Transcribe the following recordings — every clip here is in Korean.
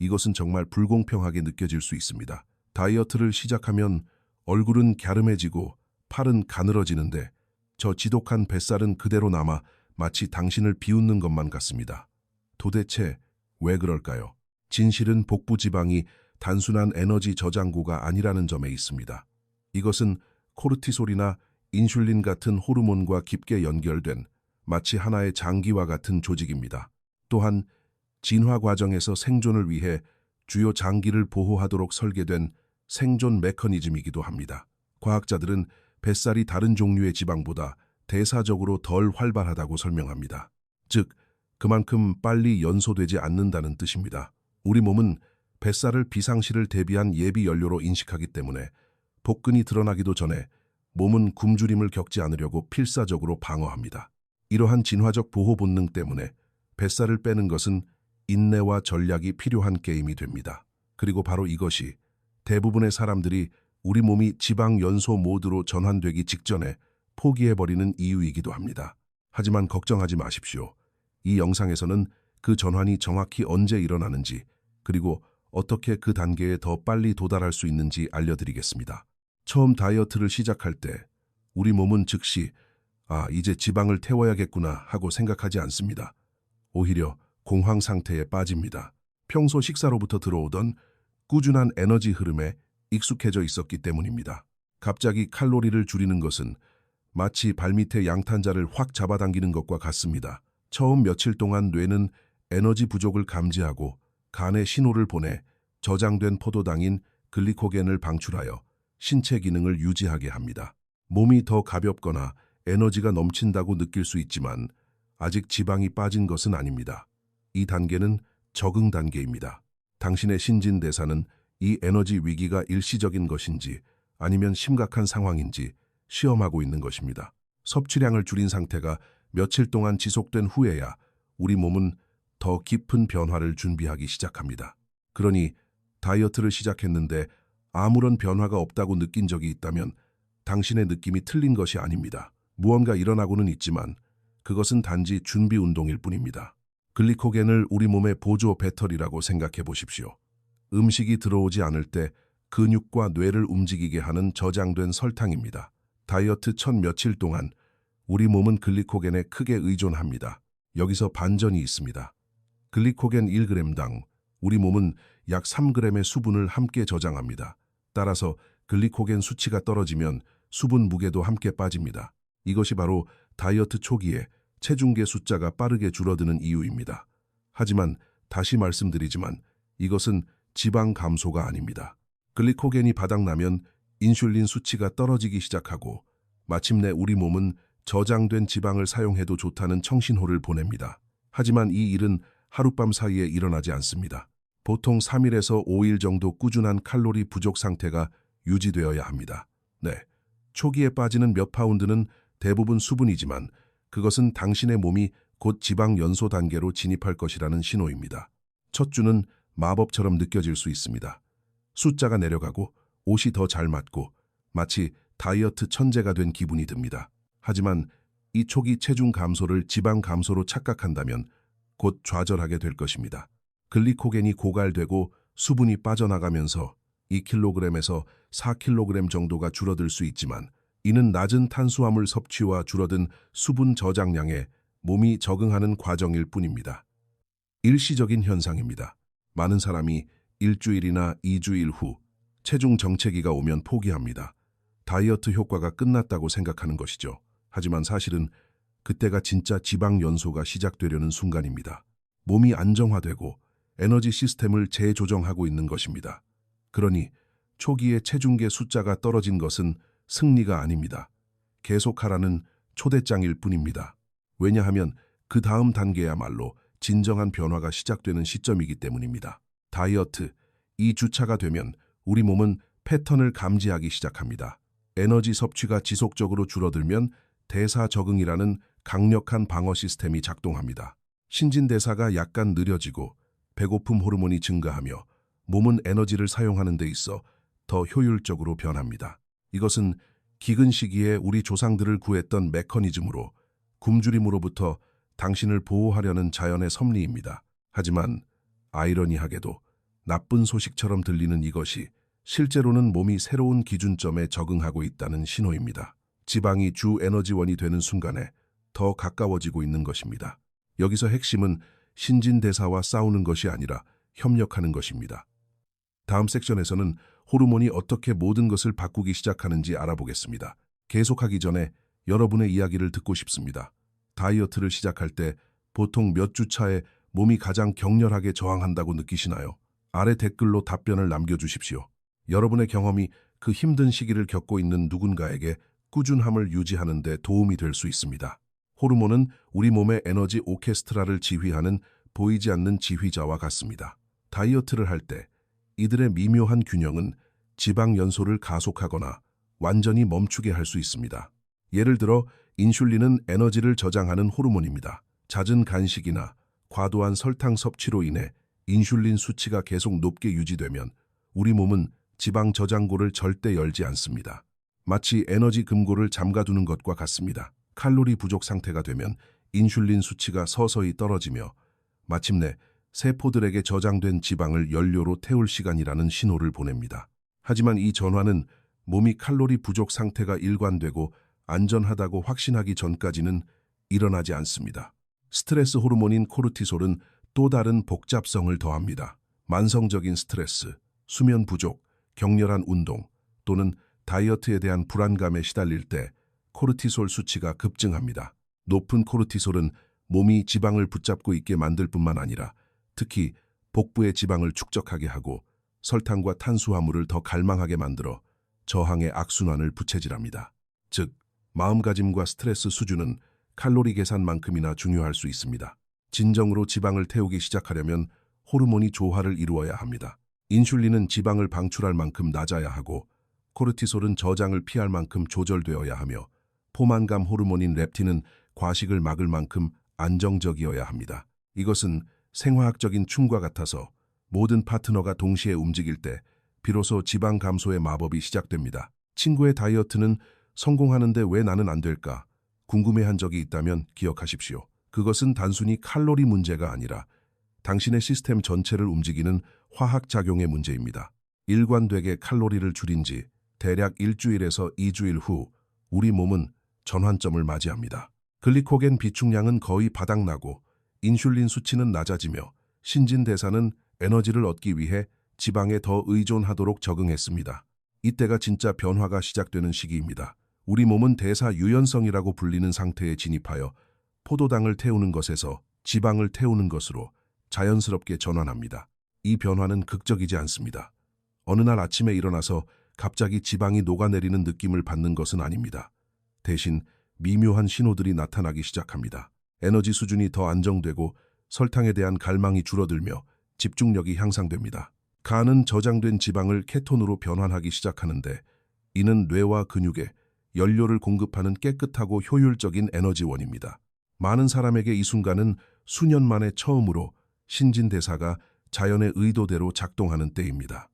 이것은 정말 불공평하게 느껴질 수 있습니다. 다이어트를 시작하면 얼굴은 갸름해지고 팔은 가늘어지는데 저 지독한 뱃살은 그대로 남아 마치 당신을 비웃는 것만 같습니다. 도대체 왜 그럴까요? 진실은 복부 지방이 단순한 에너지 저장고가 아니라는 점에 있습니다. 이것은 코르티솔이나 인슐린 같은 호르몬과 깊게 연결된 마치 하나의 장기와 같은 조직입니다. 또한 진화 과정에서 생존을 위해 주요 장기를 보호하도록 설계된 생존 메커니즘이기도 합니다. 과학자들은 뱃살이 다른 종류의 지방보다 대사적으로 덜 활발하다고 설명합니다. 즉, 그만큼 빨리 연소되지 않는다는 뜻입니다. 우리 몸은 뱃살을 비상시를 대비한 예비 연료로 인식하기 때문에 복근이 드러나기도 전에 몸은 굶주림을 겪지 않으려고 필사적으로 방어합니다. 이러한 진화적 보호 본능 때문에 뱃살을 빼는 것은 인내와 전략이 필요한 게임이 됩니다. 그리고 바로 이것이 대부분의 사람들이 우리 몸이 지방 연소 모드로 전환되기 직전에 포기해버리는 이유이기도 합니다. 하지만 걱정하지 마십시오. 이 영상에서는 그 전환이 정확히 언제 일어나는지 그리고 어떻게 그 단계에 더 빨리 도달할 수 있는지 알려드리겠습니다. 처음 다이어트를 시작할 때 우리 몸은 즉시 이제 지방을 태워야겠구나 하고 생각하지 않습니다. 오히려 공황 상태에 빠집니다. 평소 식사로부터 들어오던 꾸준한 에너지 흐름에 익숙해져 있었기 때문입니다. 갑자기 칼로리를 줄이는 것은 마치 발밑에 양탄자를 확 잡아당기는 것과 같습니다. 처음 며칠 동안 뇌는 에너지 부족을 감지하고 간에 신호를 보내 저장된 포도당인 글리코겐을 방출하여 신체 기능을 유지하게 합니다. 몸이 더 가볍거나 에너지가 넘친다고 느낄 수 있지만 아직 지방이 빠진 것은 아닙니다. 이 단계는 적응 단계입니다. 당신의 신진대사는 이 에너지 위기가 일시적인 것인지 아니면 심각한 상황인지 시험하고 있는 것입니다. 섭취량을 줄인 상태가 며칠 동안 지속된 후에야 우리 몸은 더 깊은 변화를 준비하기 시작합니다. 그러니 다이어트를 시작했는데 아무런 변화가 없다고 느낀 적이 있다면 당신의 느낌이 틀린 것이 아닙니다. 무언가 일어나고는 있지만 그것은 단지 준비 운동일 뿐입니다. 글리코겐을 우리 몸의 보조 배터리라고 생각해 보십시오. 음식이 들어오지 않을 때 근육과 뇌를 움직이게 하는 저장된 설탕입니다. 다이어트 첫 며칠 동안 우리 몸은 글리코겐에 크게 의존합니다. 여기서 반전이 있습니다. 글리코겐 1g당 우리 몸은 약 3g의 수분을 함께 저장합니다. 따라서 글리코겐 수치가 떨어지면 수분 무게도 함께 빠집니다. 이것이 바로 다이어트 초기에 체중계 숫자가 빠르게 줄어드는 이유입니다. 하지만 다시 말씀드리지만 이것은 지방 감소가 아닙니다. 글리코겐이 바닥나면 인슐린 수치가 떨어지기 시작하고 마침내 우리 몸은 저장된 지방을 사용해도 좋다는 청신호를 보냅니다. 하지만 이 일은 하룻밤 사이에 일어나지 않습니다. 보통 3일에서 5일 정도 꾸준한 칼로리 부족 상태가 유지되어야 합니다. 초기에 빠지는 몇 파운드는 대부분 수분이지만 그것은 당신의 몸이 곧 지방 연소 단계로 진입할 것이라는 신호입니다. 첫 주는 마법처럼 느껴질 수 있습니다. 숫자가 내려가고 옷이 더 잘 맞고 마치 다이어트 천재가 된 기분이 듭니다. 하지만 이 초기 체중 감소를 지방 감소로 착각한다면 곧 좌절하게 될 것입니다. 글리코겐이 고갈되고 수분이 빠져나가면서 2kg에서 4kg 정도가 줄어들 수 있지만 이는 낮은 탄수화물 섭취와 줄어든 수분 저장량에 몸이 적응하는 과정일 뿐입니다. 일시적인 현상입니다. 많은 사람이 일주일이나 2주일 후 체중 정체기가 오면 포기합니다. 다이어트 효과가 끝났다고 생각하는 것이죠. 하지만 사실은 그때가 진짜 지방 연소가 시작되려는 순간입니다. 몸이 안정화되고 에너지 시스템을 재조정하고 있는 것입니다. 그러니 초기에 체중계 숫자가 떨어진 것은 승리가 아닙니다. 계속하라는 초대장일 뿐입니다. 왜냐하면 그 다음 단계야말로 진정한 변화가 시작되는 시점이기 때문입니다. 다이어트, 이 주차가 되면 우리 몸은 패턴을 감지하기 시작합니다. 에너지 섭취가 지속적으로 줄어들면 대사 적응이라는 강력한 방어 시스템이 작동합니다. 신진대사가 약간 느려지고 배고픔 호르몬이 증가하며 몸은 에너지를 사용하는 데 있어 더 효율적으로 변합니다. 이것은 기근 시기에 우리 조상들을 구했던 메커니즘으로 굶주림으로부터 당신을 보호하려는 자연의 섭리입니다. 하지만 아이러니하게도 나쁜 소식처럼 들리는 이것이 실제로는 몸이 새로운 기준점에 적응하고 있다는 신호입니다. 지방이 주 에너지원이 되는 순간에 더 가까워지고 있는 것입니다. 여기서 핵심은 신진대사와 싸우는 것이 아니라 협력하는 것입니다. 다음 섹션에서는 호르몬이 어떻게 모든 것을 바꾸기 시작하는지 알아보겠습니다. 계속하기 전에 여러분의 이야기를 듣고 싶습니다. 다이어트를 시작할 때 보통 몇 주 차에 몸이 가장 격렬하게 저항한다고 느끼시나요? 아래 댓글로 답변을 남겨주십시오. 여러분의 경험이 그 힘든 시기를 겪고 있는 누군가에게 꾸준함을 유지하는 데 도움이 될 수 있습니다. 호르몬은 우리 몸의 에너지 오케스트라를 지휘하는 보이지 않는 지휘자와 같습니다. 다이어트를 할 때 이들의 미묘한 균형은 지방 연소를 가속하거나 완전히 멈추게 할 수 있습니다. 예를 들어 인슐린은 에너지를 저장하는 호르몬입니다. 잦은 간식이나 과도한 설탕 섭취로 인해 인슐린 수치가 계속 높게 유지되면 우리 몸은 지방 저장고를 절대 열지 않습니다. 마치 에너지 금고를 잠가두는 것과 같습니다. 칼로리 부족 상태가 되면 인슐린 수치가 서서히 떨어지며 마침내 세포들에게 저장된 지방을 연료로 태울 시간이라는 신호를 보냅니다. 하지만 이 전환은 몸이 칼로리 부족 상태가 일관되고 안전하다고 확신하기 전까지는 일어나지 않습니다. 스트레스 호르몬인 코르티솔은 또 다른 복잡성을 더합니다. 만성적인 스트레스, 수면 부족, 격렬한 운동 또는 다이어트에 대한 불안감에 시달릴 때 코르티솔 수치가 급증합니다. 높은 코르티솔은 몸이 지방을 붙잡고 있게 만들 뿐만 아니라 특히 복부의 지방을 축적하게 하고 설탕과 탄수화물을 더 갈망하게 만들어 저항의 악순환을 부채질합니다. 즉, 마음가짐과 스트레스 수준은 칼로리 계산만큼이나 중요할 수 있습니다. 진정으로 지방을 태우기 시작하려면 호르몬이 조화를 이루어야 합니다. 인슐린은 지방을 방출할 만큼 낮아야 하고 코르티솔은 저장을 피할 만큼 조절되어야 하며 포만감 호르몬인 렙틴은 과식을 막을 만큼 안정적이어야 합니다. 이것은 생화학적인 춤과 같아서 모든 파트너가 동시에 움직일 때 비로소 지방 감소의 마법이 시작됩니다. 친구의 다이어트는 성공하는데 왜 나는 안 될까? 궁금해한 적이 있다면 기억하십시오. 그것은 단순히 칼로리 문제가 아니라 당신의 시스템 전체를 움직이는 화학작용의 문제입니다. 일관되게 칼로리를 줄인 지 대략 일주일에서 2주일 후 우리 몸은 전환점을 맞이합니다. 글리코겐 비축량은 거의 바닥나고 인슐린 수치는 낮아지며 신진대사는 에너지를 얻기 위해 지방에 더 의존하도록 적응했습니다. 이때가 진짜 변화가 시작되는 시기입니다. 우리 몸은 대사 유연성이라고 불리는 상태에 진입하여 포도당을 태우는 것에서 지방을 태우는 것으로 자연스럽게 전환합니다. 이 변화는 극적이지 않습니다. 어느 날 아침에 일어나서 갑자기 지방이 녹아내리는 느낌을 받는 것은 아닙니다. 대신 미묘한 신호들이 나타나기 시작합니다. 에너지 수준이 더 안정되고 설탕에 대한 갈망이 줄어들며 집중력이 향상됩니다. 간은 저장된 지방을 케톤으로 변환하기 시작하는데 이는 뇌와 근육에 연료를 공급하는 깨끗하고 효율적인 에너지원입니다. 많은 사람에게 이 순간은 수년 만에 처음으로 신진대사가 자연의 의도대로 작동하는 때입니다.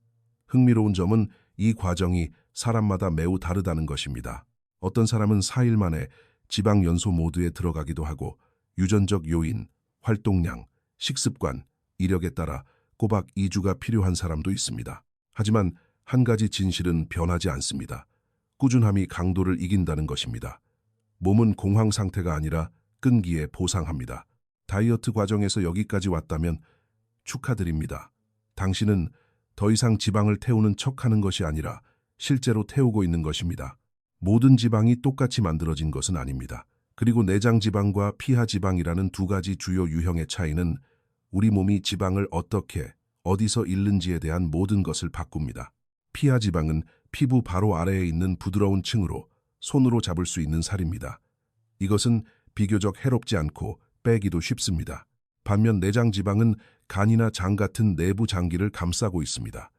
흥미로운 점은 이 과정이 사람마다 매우 다르다는 것입니다. 어떤 사람은 4일 만에 지방 연소 모드에 들어가기도 하고 유전적 요인, 활동량, 식습관, 이력에 따라 꼬박 2주가 필요한 사람도 있습니다. 하지만 한 가지 진실은 변하지 않습니다. 꾸준함이 강도를 이긴다는 것입니다. 몸은 공황 상태가 아니라 끈기에 보상합니다. 다이어트 과정에서 여기까지 왔다면 축하드립니다. 당신은 더 이상 지방을 태우는 척하는 것이 아니라 실제로 태우고 있는 것입니다. 모든 지방이 똑같이 만들어진 것은 아닙니다. 그리고 내장 지방과 피하 지방이라는 두 가지 주요 유형의 차이는 우리 몸이 지방을 어떻게, 어디서 잃는지에 대한 모든 것을 바꿉니다. 피하 지방은 피부 바로 아래에 있는 부드러운 층으로 손으로 잡을 수 있는 살입니다. 이것은 비교적 해롭지 않고 빼기도 쉽습니다. 반면 내장 지방은 간이나 장 같은 내부 장기를 감싸고 있습니다.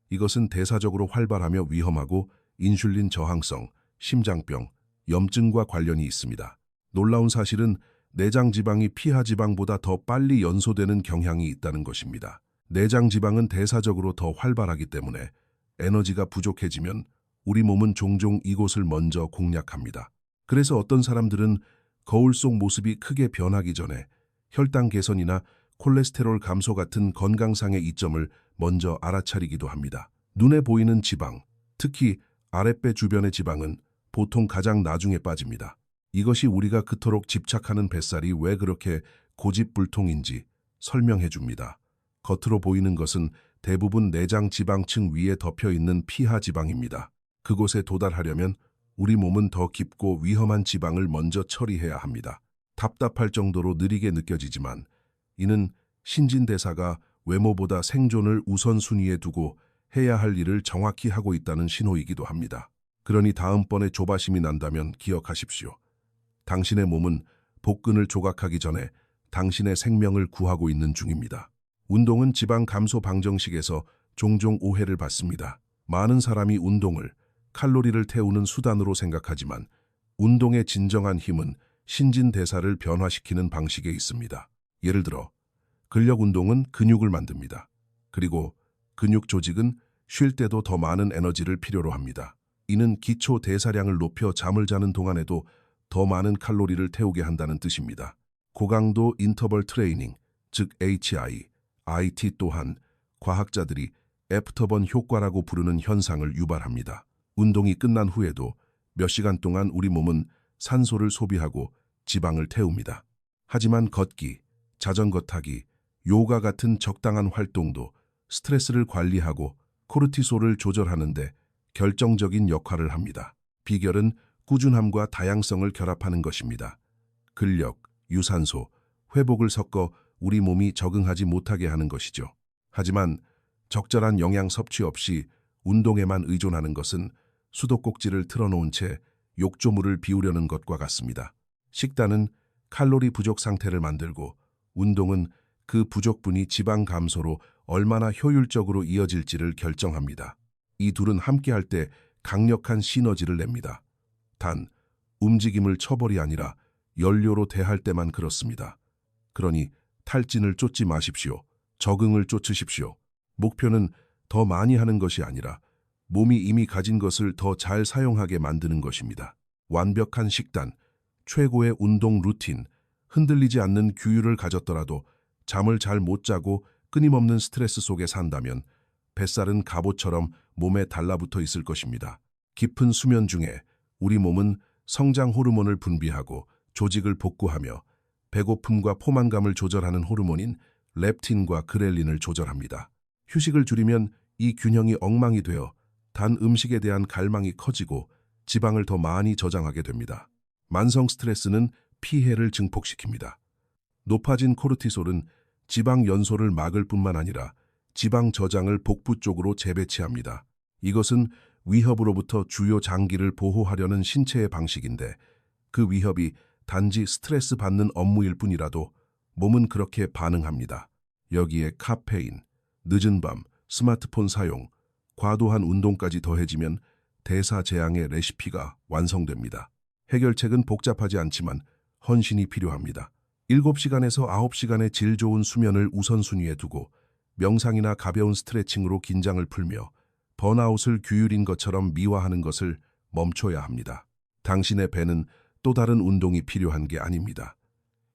이것은 대사적으로 활발하며 위험하고 인슐린 저항성, 심장병, 염증과 관련이 있습니다. 놀라운 사실은 내장 지방이 피하 지방보다 더 빨리 연소되는 경향이 있다는 것입니다. 내장 지방은 대사적으로 더 활발하기 때문에 에너지가 부족해지면 우리 몸은 종종 이곳을 먼저 공략합니다. 그래서 어떤 사람들은 거울 속 모습이 크게 변하기 전에 혈당 개선이나 콜레스테롤 감소 같은 건강상의 이점을 먼저 알아차리기도 합니다. 눈에 보이는 지방, 특히 아랫배 주변의 지방은 보통 가장 나중에 빠집니다. 이것이 우리가 그토록 집착하는 뱃살이 왜 그렇게 고집불통인지 설명해 줍니다. 겉으로 보이는 것은 대부분 내장 지방층 위에 덮여 있는 피하 지방입니다. 그곳에 도달하려면 우리 몸은 더 깊고 위험한 지방을 먼저 처리해야 합니다. 답답할 정도로 느리게 느껴지지만 이는 신진대사가 외모보다 생존을 우선순위에 두고 해야 할 일을 정확히 하고 있다는 신호이기도 합니다. 그러니 다음번에 조바심이 난다면 기억하십시오. 당신의 몸은 복근을 조각하기 전에 당신의 생명을 구하고 있는 중입니다. 운동은 지방 감소 방정식에서 종종 오해를 받습니다. 많은 사람이 운동을 칼로리를 태우는 수단으로 생각하지만 운동의 진정한 힘은 신진대사를 변화시키는 방식에 있습니다. 예를 들어 근력 운동은 근육을 만듭니다. 그리고 근육 조직은 쉴 때도 더 많은 에너지를 필요로 합니다. 이는 기초 대사량을 높여 잠을 자는 동안에도 더 많은 칼로리를 태우게 한다는 뜻입니다. 고강도 인터벌 트레이닝, 즉 IT 또한 과학자들이 애프터번 효과라고 부르는 현상을 유발합니다. 운동이 끝난 후에도 몇 시간 동안 우리 몸은 산소를 소비하고 지방을 태웁니다. 하지만 걷기, 자전거 타기, 요가 같은 적당한 활동도 스트레스를 관리하고 코르티솔을 조절하는 데 결정적인 역할을 합니다. 비결은 꾸준함과 다양성을 결합하는 것입니다. 근력, 유산소, 회복을 섞어 우리 몸이 적응하지 못하게 하는 것이죠. 하지만 적절한 영양 섭취 없이 운동에만 의존하는 것은 수도꼭지를 틀어놓은 채 욕조물을 비우려는 것과 같습니다. 식단은 칼로리 부족 상태를 만들고 운동은 그 부족분이 지방 감소로 얼마나 효율적으로 이어질지를 결정합니다. 이 둘은 함께할 때 강력한 시너지를 냅니다. 단, 움직임을 처벌이 아니라 연료로 대할 때만 그렇습니다. 그러니 탈진을 쫓지 마십시오. 적응을 쫓으십시오. 목표는 더 많이 하는 것이 아니라 몸이 이미 가진 것을 더 잘 사용하게 만드는 것입니다. 완벽한 식단, 최고의 운동 루틴, 흔들리지 않는 규율을 가졌더라도 잠을 잘 못 자고 끊임없는 스트레스 속에 산다면 뱃살은 갑옷처럼 몸에 달라붙어 있을 것입니다. 깊은 수면 중에 우리 몸은 성장 호르몬을 분비하고 조직을 복구하며 배고픔과 포만감을 조절하는 호르몬인 렙틴과 그렐린을 조절합니다. 휴식을 줄이면 이 균형이 엉망이 되어 단 음식에 대한 갈망이 커지고 지방을 더 많이 저장하게 됩니다. 만성 스트레스는 피해를 증폭시킵니다. 높아진 코르티솔은 지방 연소를 막을 뿐만 아니라 지방 저장을 복부 쪽으로 재배치합니다. 이것은 위협으로부터 주요 장기를 보호하려는 신체의 방식인데 그 위협이 단지 스트레스 받는 업무일 뿐이라도 몸은 그렇게 반응합니다. 여기에 카페인, 늦은 밤, 스마트폰 사용, 과도한 운동까지 더해지면 대사재앙의 레시피가 완성됩니다. 해결책은 복잡하지 않지만 헌신이 필요합니다. 7시간에서 9시간의 질 좋은 수면을 우선순위에 두고 명상이나 가벼운 스트레칭으로 긴장을 풀며 번아웃을 규율인 것처럼 미화하는 것을 멈춰야 합니다. 당신의 배는 또 다른 운동이 필요한 게 아닙니다.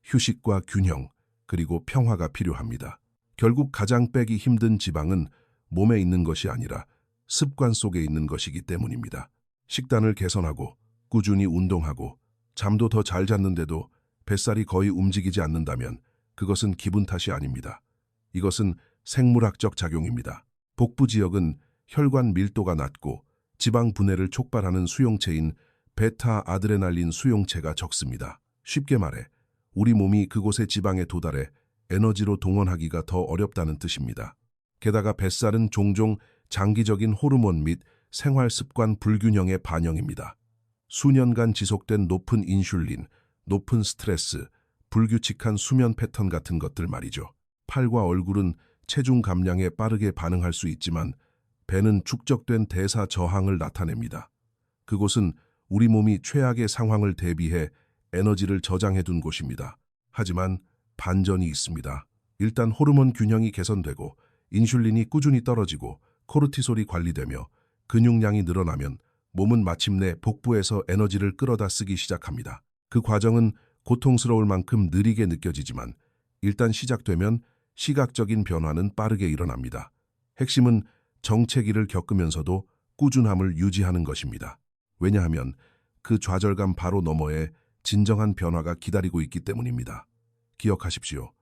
휴식과 균형, 그리고 평화가 필요합니다. 결국 가장 빼기 힘든 지방은 몸에 있는 것이 아니라 습관 속에 있는 것이기 때문입니다. 식단을 개선하고 꾸준히 운동하고 잠도 더 잘 잤는데도 뱃살이 거의 움직이지 않는다면 그것은 기분 탓이 아닙니다. 이것은 생물학적 작용입니다. 복부 지역은 혈관 밀도가 낮고 지방 분해를 촉발하는 수용체인 베타 아드레날린 수용체가 적습니다. 쉽게 말해 우리 몸이 그곳의 지방에 도달해 에너지로 동원하기가 더 어렵다는 뜻입니다. 게다가 뱃살은 종종 장기적인 호르몬 및 생활 습관 불균형의 반영입니다. 수년간 지속된 높은 인슐린, 높은 스트레스, 불규칙한 수면 패턴 같은 것들 말이죠. 팔과 얼굴은 체중 감량에 빠르게 반응할 수 있지만 배는 축적된 대사 저항을 나타냅니다. 그곳은 우리 몸이 최악의 상황을 대비해 에너지를 저장해둔 곳입니다. 하지만 반전이 있습니다. 일단 호르몬 균형이 개선되고 인슐린이 꾸준히 떨어지고 코르티솔이 관리되며 근육량이 늘어나면 몸은 마침내 복부에서 에너지를 끌어다 쓰기 시작합니다. 그 과정은 고통스러울 만큼 느리게 느껴지지만 일단 시작되면 시각적인 변화는 빠르게 일어납니다. 핵심은 정체기를 겪으면서도 꾸준함을 유지하는 것입니다. 왜냐하면 그 좌절감 바로 너머에 진정한 변화가 기다리고 있기 때문입니다. 기억하십시오.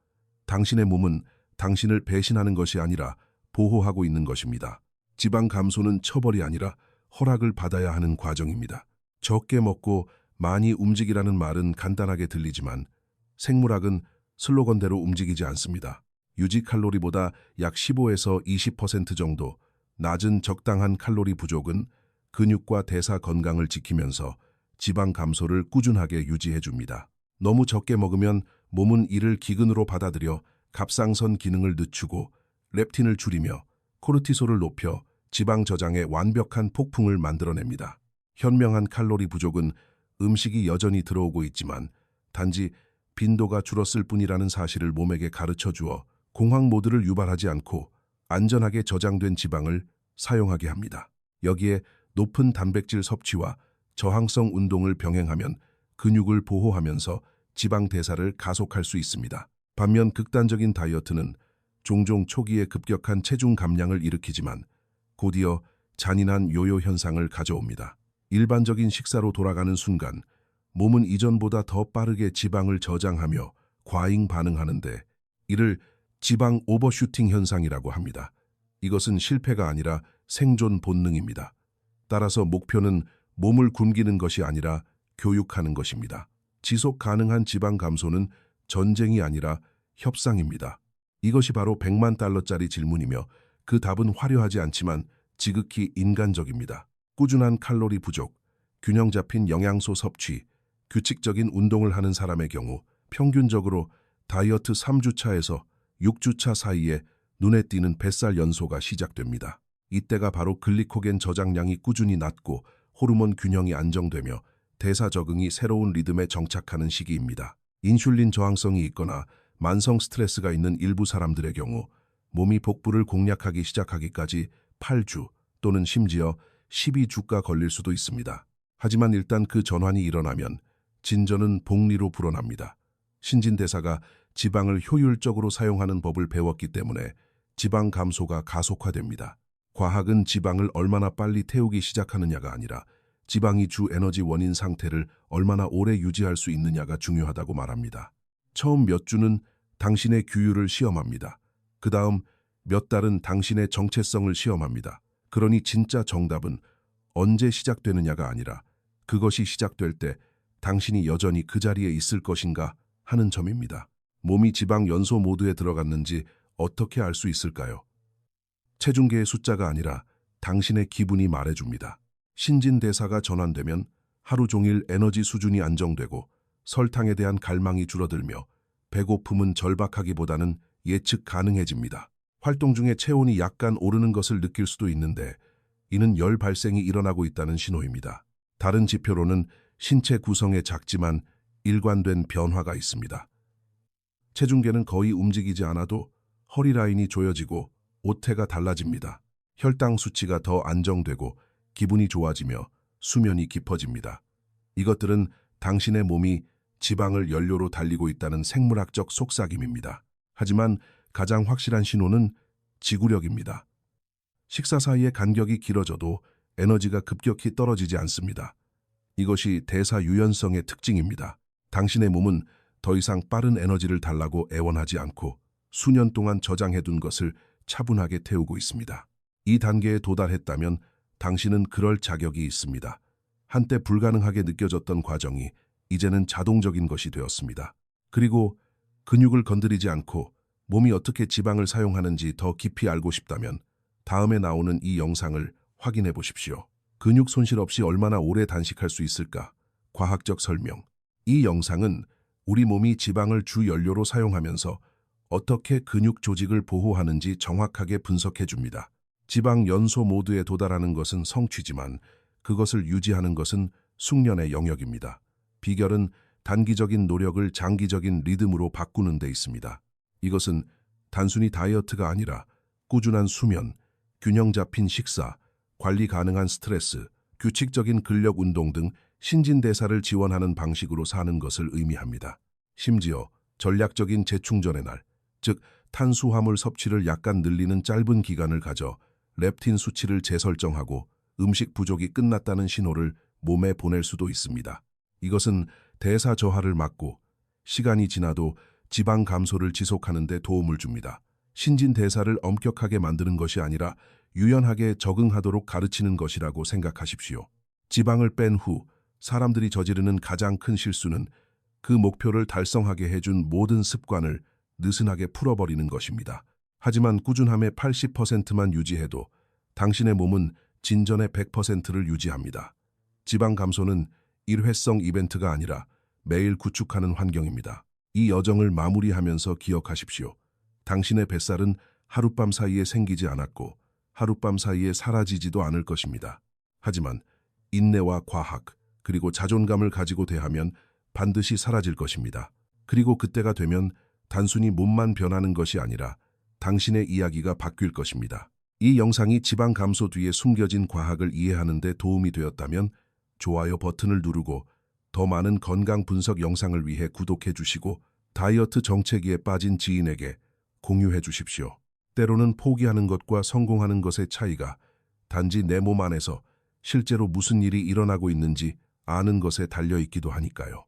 당신의 몸은 당신을 배신하는 것이 아니라 보호하고 있는 것입니다. 지방 감소는 처벌이 아니라 허락을 받아야 하는 과정입니다. 적게 먹고 많이 움직이라는 말은 간단하게 들리지만 생물학은 슬로건대로 움직이지 않습니다. 유지 칼로리보다 약 15에서 20% 정도 낮은 적당한 칼로리 부족은 근육과 대사 건강을 지키면서 지방 감소를 꾸준하게 유지해 줍니다. 너무 적게 먹으면 몸은 이를 기근으로 받아들여 갑상선 기능을 늦추고 렙틴을 줄이며 코르티솔을 높여 지방 저장에 완벽한 폭풍을 만들어냅니다. 현명한 칼로리 부족은 음식이 여전히 들어오고 있지만 단지 빈도가 줄었을 뿐이라는 사실을 몸에게 가르쳐 주어 공황 모드를 유발하지 않고 안전하게 저장된 지방을 사용하게 합니다. 여기에 높은 단백질 섭취와 저항성 운동을 병행하면 근육을 보호하면서 지방 대사를 가속할 수 있습니다. 반면 극단적인 다이어트는 종종 초기에 급격한 체중 감량을 일으키지만 곧이어 잔인한 요요 현상을 가져옵니다. 일반적인 식사로 돌아가는 순간 몸은 이전보다 더 빠르게 지방을 저장하며 과잉 반응하는데 이를 지방 오버슈팅 현상이라고 합니다. 이것은 실패가 아니라 생존 본능입니다. 따라서 목표는 몸을 굶기는 것이 아니라 교육하는 것입니다. 지속 가능한 지방 감소는 전쟁이 아니라 협상입니다. 이것이 바로 100만 달러짜리 질문이며 그 답은 화려하지 않지만 지극히 인간적입니다. 꾸준한 칼로리 부족, 균형 잡힌 영양소 섭취, 규칙적인 운동을 하는 사람의 경우 평균적으로 다이어트 3주차에서 6주차 사이에 눈에 띄는 뱃살 연소가 시작됩니다. 이때가 바로 글리코겐 저장량이 꾸준히 낮고 호르몬 균형이 안정되며 대사 적응이 새로운 리듬에 정착하는 시기입니다. 인슐린 저항성이 있거나 만성 스트레스가 있는 일부 사람들의 경우 몸이 복부를 공략하기 시작하기까지 8주 또는 심지어 12주가 걸릴 수도 있습니다. 하지만 일단 그 전환이 일어나면 진전은 복리로 불어납니다. 신진대사가 지방을 효율적으로 사용하는 법을 배웠기 때문에 지방 감소가 가속화됩니다. 과학은 지방을 얼마나 빨리 태우기 시작하느냐가 아니라 지방이 주 에너지 원인 상태를 얼마나 오래 유지할 수 있느냐가 중요하다고 말합니다. 처음 몇 주는 당신의 규율을 시험합니다. 그 다음 몇 달은 당신의 정체성을 시험합니다. 그러니 진짜 정답은 언제 시작되느냐가 아니라 그것이 시작될 때 당신이 여전히 그 자리에 있을 것인가 하는 점입니다. 몸이 지방 연소 모드에 들어갔는지 어떻게 알 수 있을까요? 체중계의 숫자가 아니라 당신의 기분이 말해줍니다. 신진대사가 전환되면 하루 종일 에너지 수준이 안정되고 설탕에 대한 갈망이 줄어들며 배고픔은 절박하기보다는 예측 가능해집니다. 활동 중에 체온이 약간 오르는 것을 느낄 수도 있는데 이는 열 발생이 일어나고 있다는 신호입니다. 다른 지표로는 신체 구성에 작지만 일관된 변화가 있습니다. 체중계는 거의 움직이지 않아도 허리 라인이 조여지고 오태가 달라집니다. 혈당 수치가 더 안정되고 기분이 좋아지며 수면이 깊어집니다. 이것들은 당신의 몸이 지방을 연료로 달리고 있다는 생물학적 속삭임입니다. 하지만 가장 확실한 신호는 지구력입니다. 식사 사이의 간격이 길어져도 에너지가 급격히 떨어지지 않습니다. 이것이 대사 유연성의 특징입니다. 당신의 몸은 더 이상 빠른 에너지를 달라고 애원하지 않고 수년 동안 저장해둔 것을 차분하게 태우고 있습니다. 이 단계에 도달했다면 당신은 그럴 자격이 있습니다. 한때 불가능하게 느껴졌던 과정이 이제는 자동적인 것이 되었습니다. 그리고 근육을 건드리지 않고 몸이 어떻게 지방을 사용하는지 더 깊이 알고 싶다면 다음에 나오는 이 영상을 확인해 보십시오. 근육 손실 없이 얼마나 오래 단식할 수 있을까? 과학적 설명. 이 영상은 우리 몸이 지방을 주 연료로 사용하면서 어떻게 근육 조직을 보호하는지 정확하게 분석해 줍니다. 지방 연소 모드에 도달하는 것은 성취지만 그것을 유지하는 것은 숙련의 영역입니다. 비결은 단기적인 노력을 장기적인 리듬으로 바꾸는 데 있습니다. 이것은 단순히 다이어트가 아니라 꾸준한 수면, 균형 잡힌 식사, 관리 가능한 스트레스, 규칙적인 근력 운동 등 신진대사를 지원하는 방식으로 사는 것을 의미합니다. 심지어 전략적인 재충전의 날, 즉 탄수화물 섭취를 약간 늘리는 짧은 기간을 가져 렙틴 수치를 재설정하고 음식 부족이 끝났다는 신호를 몸에 보낼 수도 있습니다. 이것은 대사 저하를 막고 시간이 지나도 지방 감소를 지속하는 데 도움을 줍니다. 신진대사를 엄격하게 만드는 것이 아니라 유연하게 적응하도록 가르치는 것이라고 생각하십시오. 지방을 뺀 후 사람들이 저지르는 가장 큰 실수는 그 목표를 달성하게 해준 모든 습관을 느슨하게 풀어버리는 것입니다. 하지만 꾸준함의 80%만 유지해도 당신의 몸은 진전의 100%를 유지합니다. 지방 감소는 일회성 이벤트가 아니라 매일 구축하는 환경입니다. 이 여정을 마무리하면서 기억하십시오. 당신의 뱃살은 하룻밤 사이에 생기지 않았고 하룻밤 사이에 사라지지도 않을 것입니다. 하지만 인내와 과학, 그리고 자존감을 가지고 대하면 반드시 사라질 것입니다. 그리고 그때가 되면 단순히 몸만 변하는 것이 아니라 당신의 이야기가 바뀔 것입니다. 이 영상이 지방 감소 뒤에 숨겨진 과학을 이해하는 데 도움이 되었다면 좋아요 버튼을 누르고 더 많은 건강 분석 영상을 위해 구독해 주시고 다이어트 정체기에 빠진 지인에게 공유해 주십시오. 때로는 포기하는 것과 성공하는 것의 차이가 단지 내 몸 안에서 실제로 무슨 일이 일어나고 있는지 아는 것에 달려 있기도 하니까요.